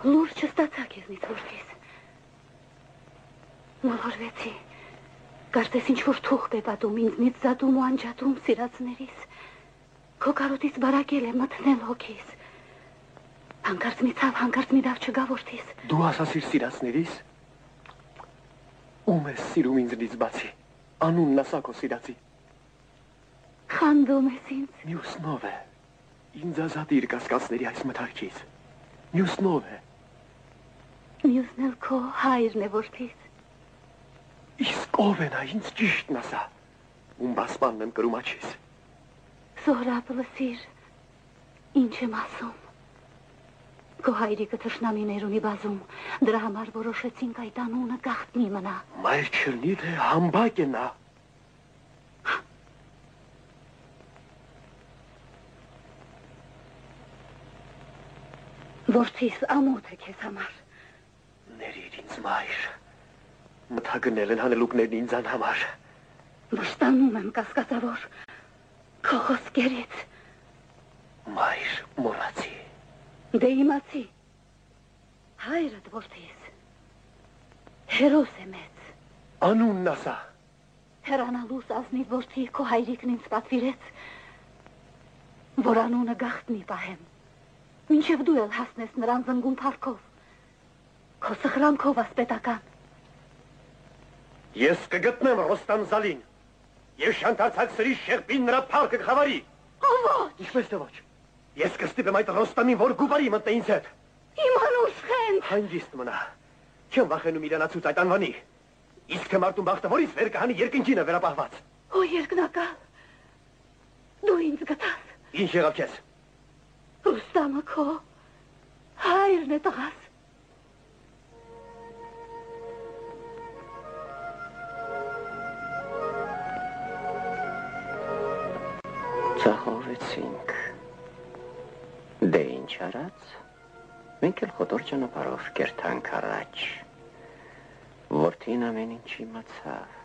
Լուր չստացա քեզնից որդիս։ Մոլորվեցի։ Կարծես ինչ-որ թուղթ է պատում ինձնից զատում ու անջատում սիրածներիս։ Քո կարոտից բարակել է մթնել հոգիս։ Հանկարծ մի ցավ, հանկարծ մի դավ չգա որդիս։ Դու ասացիր սիրածներիս։ Ում ես սիրում ինձնից բացի։ Անունն ասա քո սիրածի։ Խանդում ես ինձ։ Մյուսնով է։ Ինձ ազատիր կասկածների այս մթարքից։ Մյուսնով է։ Մյուսն էլ քո հայրն է որդիս։ Իսկ ով է նա, ինձ ճիշտն ասա։ Ում բասմանն եմ կրում աչիս։ Սոհրաբ լսիր, ինչ եմ ասում։ Քո հայրիկը թշնամիներ ունի բազում, դրա համար որոշեցինք այդ անունը գաղտնի մնա։ Մայր չլնի, թե համբակ է նա։ Որդիս ամոթ է քեզ համար։ Ներիր ինձ մայր։ Մթագնել են հանելուկներն ինձան համար։ Վշտանում եմ կասկածավոր քո խոսքերից։ Մայր, մոռացի։ Դե իմացի։ Հայրդ որդիս հերոս է մեծ։ Անունն ասա։ Հեռանալուս ազնիվ որդի քո հայրիկն ինձ պատվիրեց, որ անունը գաղտնի պահեմ, մինչև դու էլ հասնես նրան զնգուն թարքով, քո սխրանքով ասպետական։ Ես կգտնեմ Ռոստամ Զալին և շանթարցակ սրի շեղբին նրա պարկը կխավարի։ Ոչ։ Ինչպես թե ոչ։ Ես կստիպեմ այդ Ռոստամին, որ գուբարի մտնե ինձ հետ։ Իմ անուր սխենք։ Հանգիստ մնա։ Չեմ վախենում իրանացուց այդ անվանի։ Իսկ թե մարդուն բախտը որից վեր կհանի երկնքինը վերապահված։ Օ երկնակալ, դու ինձ գտաս։ Ինչ եղավ քեզ։ Ռուստամը քո հայրն է տղաս։ Ծախովեցինք։ Դե ինչ արած, մենք էլ խոտոր ճանապարհով կերտանք առաջ։ Որդին ամեն ինչ իմացավ,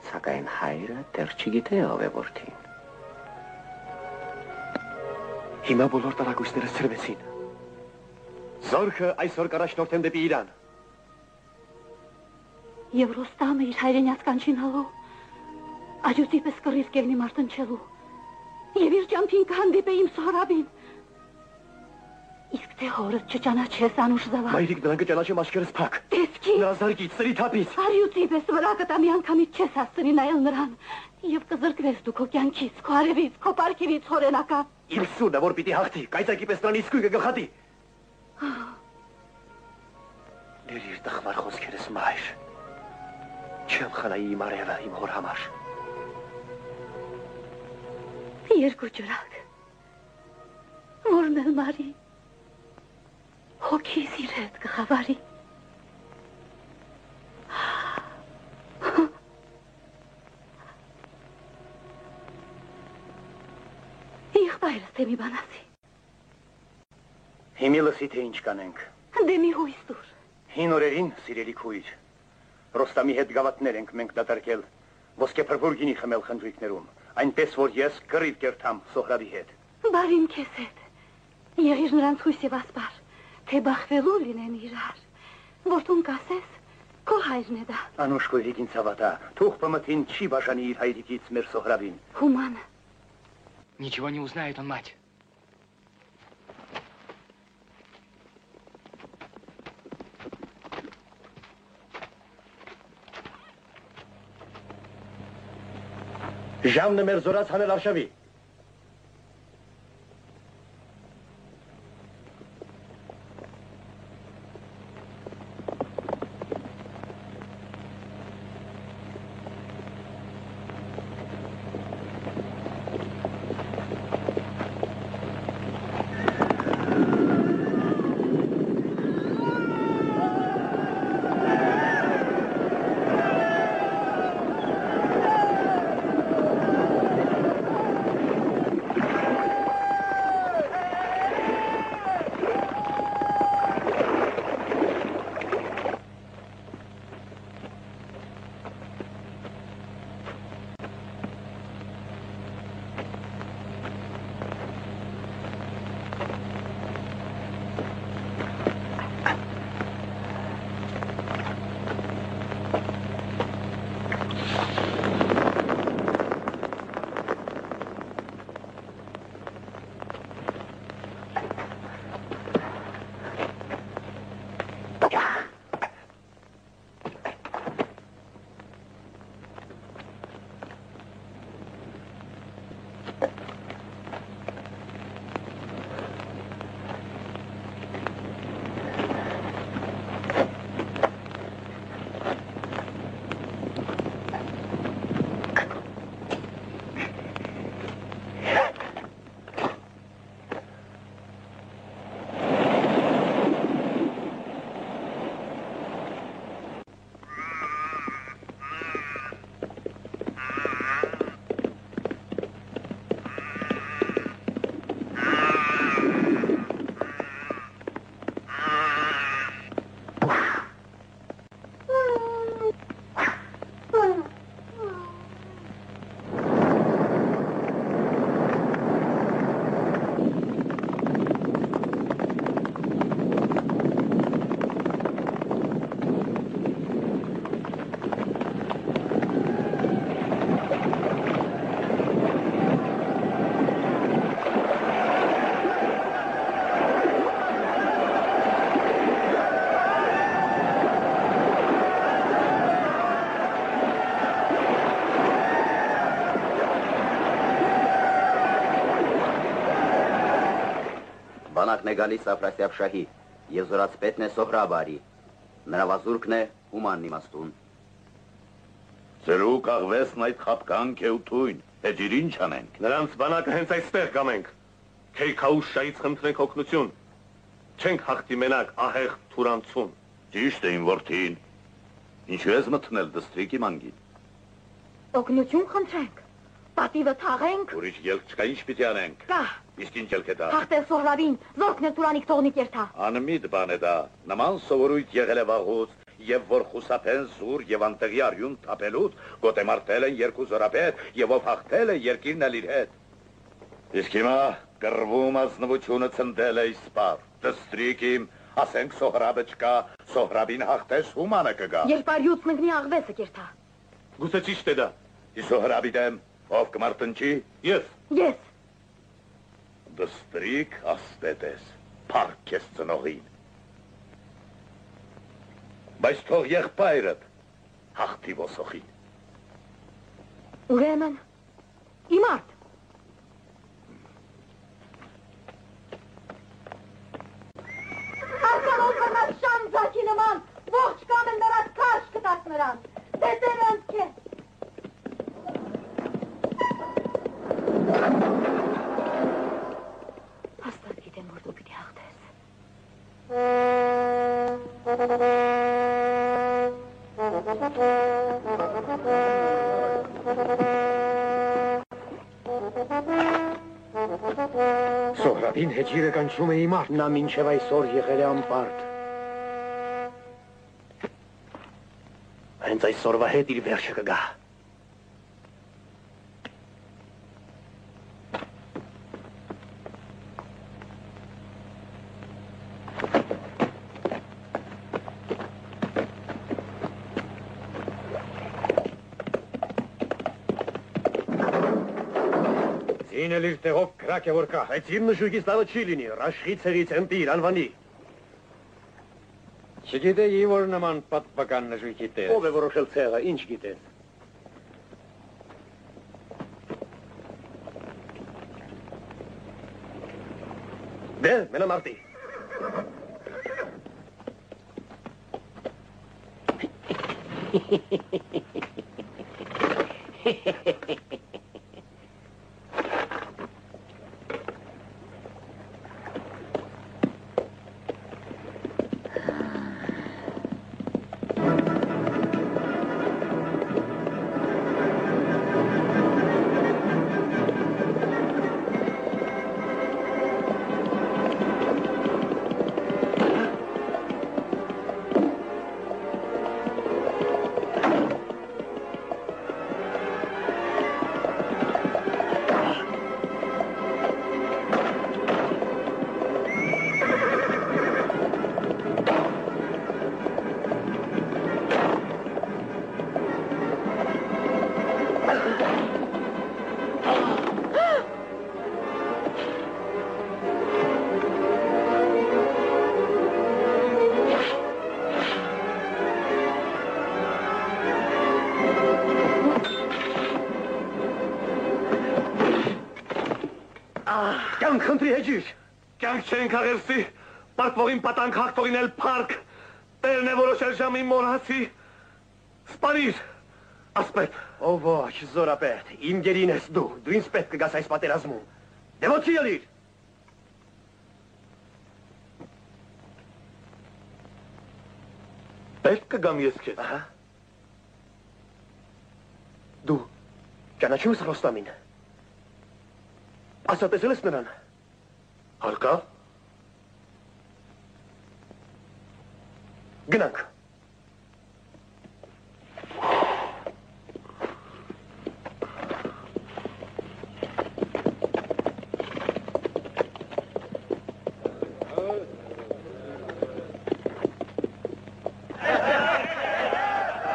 սակայն հայրը դեռ չգիտե ով է որդին։ Հիմա բոլոր տարագույսները սրվեցին։ Զորքը այսօր կառաջնորդեն դեպի Իրան։ Եվ Ռոստամը իր հայրենյաց կանչինալու, աջուծի պես կռիվ կելնի մարտնչելու, և իր ճամփին կհանդիպե իմ Սոհրաբին։ Իսկ թե հորդ չճանաչես անուշ զավակ։ Մայրիկ նրան կճանաչեմ աչքերս փակ։ Տեսքի։ Նա զարկից, սրի թափից։ Արյուծի պես վրա կտա մի անգամից չես հասցնի նայել նրան, և կզրկվես դու քո կյանքից, քո արևից, քո պարգևից հորենական։ Իմ սուրն է, որ պիտի հաղթի, կայծակի պես նրան իսկույնը կգղատի։ Ներիր տխմար խոսքերս մայր։ Չեմ խնայի իմ արևը, իմ հոր համար։ Երկու ջրակ, որն էլ մարի, հոգիս իր հետ կխավարի։ Եղբայրս թե մի բան ասի։ Հիմի լսի թե ինչ կանենք։ Դե մի հույս տուր։ Հին օրերին, սիրելի քույր, Ռոստամի հետ գավաթներ ենք մենք դատարկել, ոսկե փրփուր գինի խմել խնջույքներում, այնպես որ ես կռիվ կերտամ Սոհրաբի հետ։ Բարին քեզ հետ։ Եղիր նրանց հույս և ասպար, թե բախվելու լինեն իրար, որդուն կասես, քո հայրն է դա։ Անուշ քույրիկ ինձ հավատա, թուղ պմթին չի բաժանի իր հայրիկից մեր Սոհրաբին։ Հումանը։ Ничего не узнает он, мать. Ժամն է մեր զորած հանել արշավի։ նախն է գալիս Աֆրասիաբ շահի եւ զորացպետն է Սոհրաբարի։ Նրա վազուրկն է Հումանն իմաստուն։ Ձերու կաղվեսն այդ խապկանք է ու թույն, հետիր ինչ անենք։ Նրանց բանակը հենց այստեղ կամենք։ Քեյքաուշ շահից խնդրենք օգնություն։ Չենք հաղթի մենակ ահեղ թուրանցուն։ Ճիշտ է իմ որդին։ Ինչու ես մտնել դստրիկի մանգին։ Օգնություն խնդրենք։ Պատիվը թաղենք։ Ուրիշ ելք չկա, ինչ պիտի անենք։ Կա։ Իսկ ինչ ելք է դա։ Հաղթել Սոհրաբին, զորքն է Տուրանիկ թողնիկ երթա։ Անմիտ բան է դա։ Նման սովորույթ եղել է վաղուց, եւ որ խուսափեն զուր եւ անտեղի արյուն թափելուց, գոտեմարտել են երկու զորապետ եւ ով հաղթել է երկիրն էլ իր հետ։ Իսկ հիմա կռվում ազնվությունը ցնդել է իսպար։ Դստրիկ իմ, ասենք Սոհրաբը չկա, Սոհրաբին հաղթես Հումանը կգա։ Երբ արյուծն ընկնի աղվեսը կերթա։ Գուցե ճիշտ է դա։ Իսկ Սոհրաբի դեմ ով կմարտնչի։ Ես։ Դստրիկ ասպետես, փառք ես ծնողին։ Բայց թող եղբայրդ հաղթի ոսոխին։ Ուրեմն, իմ արդ։ Արկանոց վնած շան ձակի նման, ողջ կամ են նրանց կարշ կտաք նրան, դետեր ընցքե։ Հաստատ գիտեմ, որ դու պիտի հաղթես։ Սոհրաբին հեջիրը կանչում է իմ արդ։ Նա մինչև այսօր եղել է անպարտ։ Հենց այսօրվա հետ իր վերջը կգա։ Ինել իր տեղով կրակ է որ կա։ Այդ իր նշույքից լավը չի լինի, ռաշխի ցեղից ընտիր, անվանի։ Չգիտեի, որ նման պատմական նշույքի տեր։ Ով է որոշել ցեղը, ինչ գիտես։ Դե, մենամարտի։ Կյանք խնդրի հեջիր, կյանք չենք աղերսի, պարտվողին պատանք հաղթողին էլ պարկ, տերն է որոշել ժամին մորհացի, սպանիր, ասպետ։ Ո ոչ, զորապետ, իմ գերին ես դու ինձ պետք կգաս այս պատերազմում, դե ոչի ելիր։ Պետք կգամ ես քեզ։ Ահա։ Դու ճանաչում ես Ռոստամին։ Ասա տեսել ես նրան։ Հարկա։ Գնանք։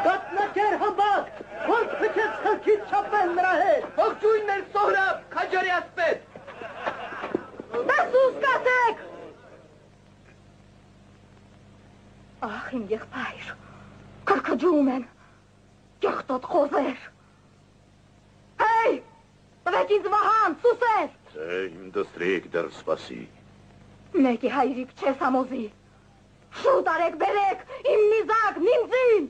Կատնակեր համբակ, ոնց փչեց խրքից չապեն նրա հետ։ Ողջույն մեր Սոհրաբ, քաջարի ասպետ։ Դասուս կատեք։ Ախ, իմ եղբայր, կրկջում եմ, եղտոտ խոզեր։ Հեյ, տվեք ինձ վահան, սուսեր։ Թե իմ դստրիկ դեռ սպասի։ Մեկի հայրիկ չես համոզի։ Շուտ արեք, բերեք, իմ նիզակ, նիմձին։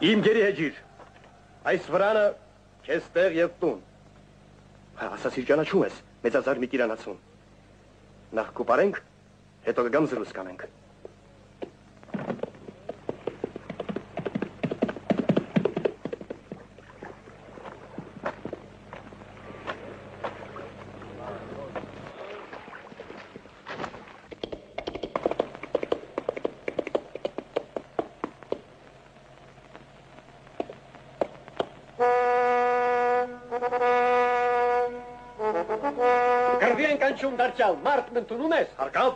Իմ գերի հեջիր, այս վրանը կեզ տեղ և տուն, ասասիր ճանաչում ես մեծազար մի կիրանացուն, նախ կուպարենք, հետո կգամ զրուս կանենք։ Գրվի ենք անչում դարձյալ, մարդն ընդունում ես։ Հարկավ։